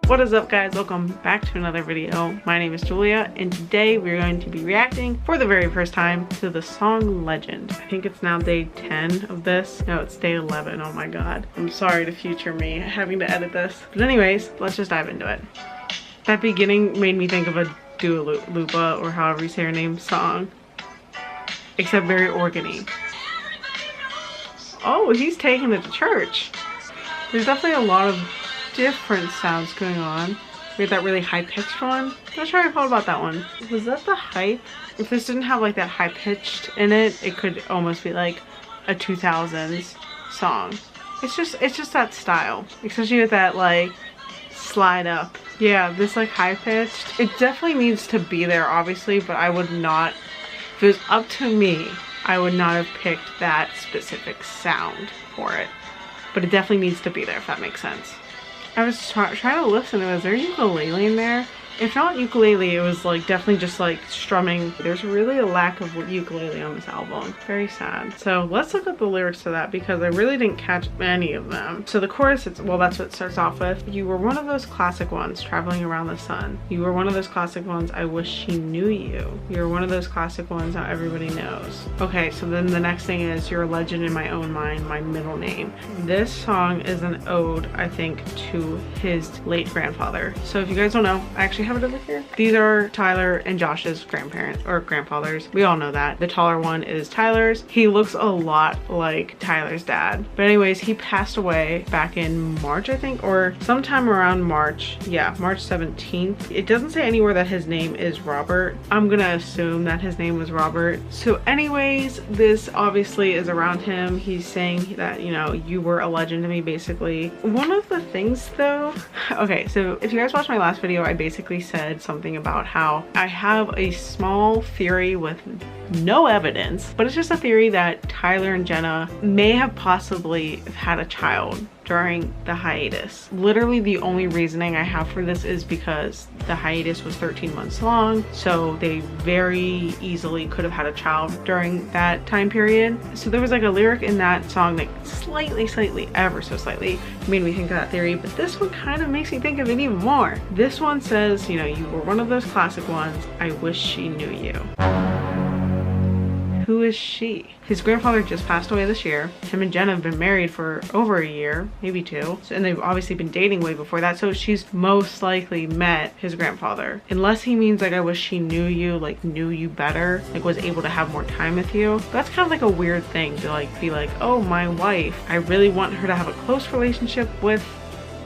What is up, guys? Welcome back to another video. My name is Julia, and today we're going to be reacting for the very first time to the song Legend. I think it's now day 10 of this. No, it's day 11. Oh my god. I'm sorry to future me having to edit this. But anyways, let's just dive into it. That beginning made me think of a Dua Lipa, or however you say her name, song. Except very organy. Oh, he's taking it to church. There's definitely a lot of different sounds going on. We had that really high-pitched one. I'm not sure how I felt about that one. Was that the hype? If this didn't have like that high-pitched in it, it could almost be like a 2000s song. It's just that style, especially with that like slide up. Yeah, this like high-pitched. It definitely needs to be there, obviously, but I would not. If it was up to me, I would not have picked that specific sound for it. But it definitely needs to be there, if that makes sense. I was trying to listen. Was there a ukulele in there? If not ukulele, it was like definitely just like strumming. There's really a lack of ukulele on this album. Very sad. So let's look at the lyrics to that because I really didn't catch any of them. So the chorus, well, that's what it starts off with. You were one of those classic ones traveling around the sun. You were one of those classic ones, I wish she knew you. You're one of those classic ones now everybody knows. Okay, so then the next thing is you're a legend in my own mind, my middle name. This song is an ode, I think, to his late grandfather. So if you guys don't know, I actually have it over here. These are Tyler and Josh's grandparents or grandfathers. We all know that. The taller one is Tyler's. He looks a lot like Tyler's dad. But anyways, he passed away back in March, I think, or sometime around March. Yeah, March 17th. It doesn't say anywhere that his name is Robert. I'm gonna assume that his name was Robert. So anyways, this obviously is around him. He's saying that, you know, you were a legend to me, basically. One of the things though, okay, so if you guys watched my last video, I basically said something about how I have a small theory with no evidence, but it's just a theory that Tyler and Jenna may have possibly had a child during the hiatus. Literally the only reasoning I have for this is because the hiatus was 13 months long, so they very easily could have had a child during that time period. So there was like a lyric in that song that slightly, ever so slightly, made me think of that theory, but this one kind of makes me think of it even more. This one says, you know, you were one of those classic ones, I wish she knew you. Who is she? His grandfather just passed away this year. Him and Jenna have been married for over a year, maybe two. And they've obviously been dating way before that. So she's most likely met his grandfather. Unless he means like, I wish she knew you, like knew you better, like was able to have more time with you. That's kind of like a weird thing to like be like, oh, my wife, I really want her to have a close relationship with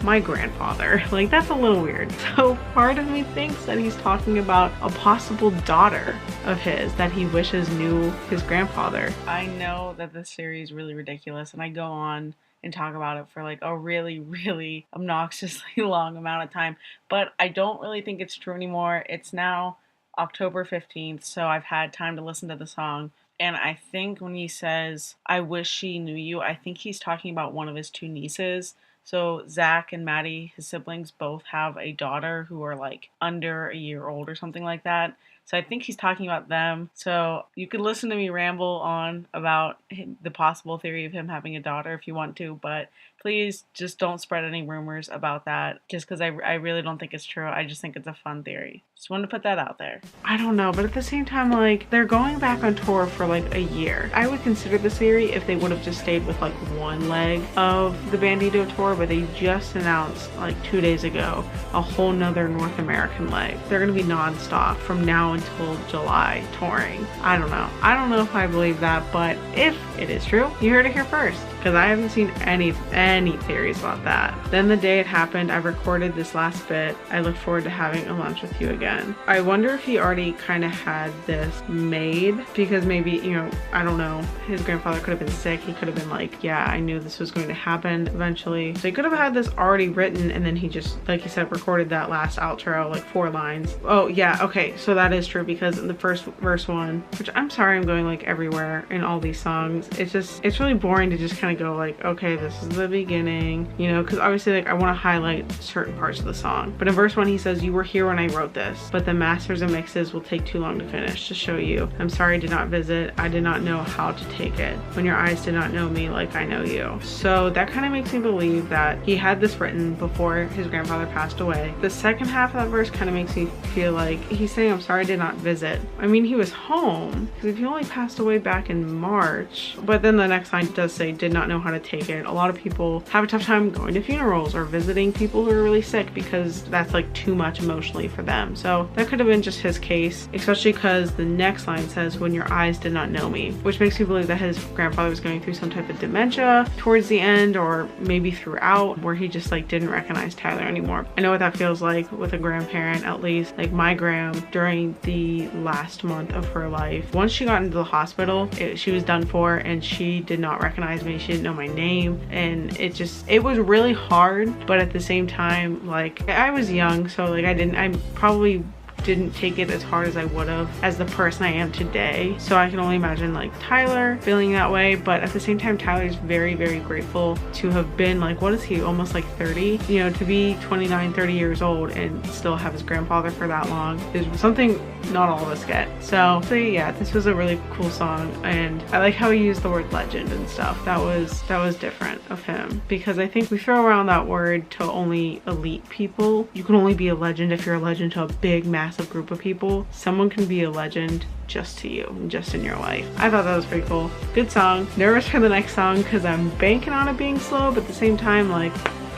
my grandfather. Like, that's a little weird. So part of me thinks that he's talking about a possible daughter of his that he wishes knew his grandfather. I know that this series is really ridiculous and I go on and talk about it for like a really obnoxiously long amount of time, but I don't really think it's true anymore. It's now October 15th, so I've had time to listen to the song. And I think when he says, I wish she knew you, I think he's talking about one of his two nieces. So Zach and Maddie, his siblings, both have a daughter who are like under a year old or something like that. So I think he's talking about them. So you could listen to me ramble on about the possible theory of him having a daughter if you want to, but please just don't spread any rumors about that just because I really don't think it's true. I just think it's a fun theory. Just wanted to put that out there. I don't know, but at the same time, like, they're going back on tour for like a year. I would consider this theory if they would have just stayed with like one leg of the Bandito tour, but they just announced like 2 days ago a whole nother North American leg. They're gonna be non-stop from now until July touring. I don't know. I don't know if I believe that, but if it is true, you heard it here first, because I haven't seen any theories about that. Then the day it happened, I recorded this last bit. I look forward to having a lunch with you again. I wonder if he already kind of had this made, because maybe, you know, I don't know, his grandfather could have been sick. He could have been like, yeah, I knew this was going to happen eventually. So he could have had this already written, and then he just, like he said, recorded that last outro, like 4 lines. Oh yeah, okay, so that is true, because in the first verse one, which I'm sorry I'm going like everywhere in all these songs, it's really boring to just kind kind of go like, okay, this is the beginning, you know, because obviously like I want to highlight certain parts of the song. But in verse 1 he says, you were here when I wrote this, but the masters and mixes will take too long to finish. To show you, I'm sorry I did not visit. I did not know how to take it when your eyes did not know me like I know you. So that kind of makes me believe that he had this written before his grandfather passed away. The second half of that verse kind of makes me feel like he's saying, I'm sorry I did not visit. I mean, he was home, because if he only passed away back in March. But then the next line does say, did not know how to take it. A lot of people have a tough time going to funerals or visiting people who are really sick because that's like too much emotionally for them. So that could have been just his case, especially because the next line says, when your eyes did not know me, which makes me believe that his grandfather was going through some type of dementia towards the end, or maybe throughout, where he just like didn't recognize Tyler anymore. I know what that feels like with a grandparent, at least like my gram during the last month of her life. Once she got into the hospital, she was done for, and she did not recognize me. She didn't know my name, and it was really hard. But at the same time, like, I was young, so like I probably didn't take it as hard as I would have as the person I am today. So I can only imagine like Tyler feeling that way. But at the same time, Tyler's very, very grateful to have been like, what is he, almost like 30? You know, to be 29, 30 years old and still have his grandfather for that long is something not all of us get. So yeah, this was a really cool song, and I like how he used the word legend and stuff. That was different of him, because I think we throw around that word to only elite people. You can only be a legend if you're a legend to a big, massive group of people. Someone can be a legend just to you, just in your life. I thought that was pretty cool. Good song. Nervous for the next song because I'm banking on it being slow, but at the same time, like,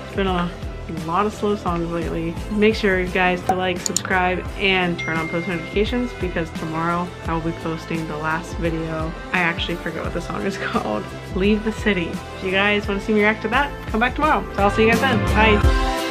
it's been a lot of slow songs lately. Make sure, you guys, to like, subscribe, and turn on post notifications, because tomorrow I will be posting the last video. I actually forget what the song is called. Leave the City. If you guys want to see me react to that, come back tomorrow. So I'll see you guys then. Bye.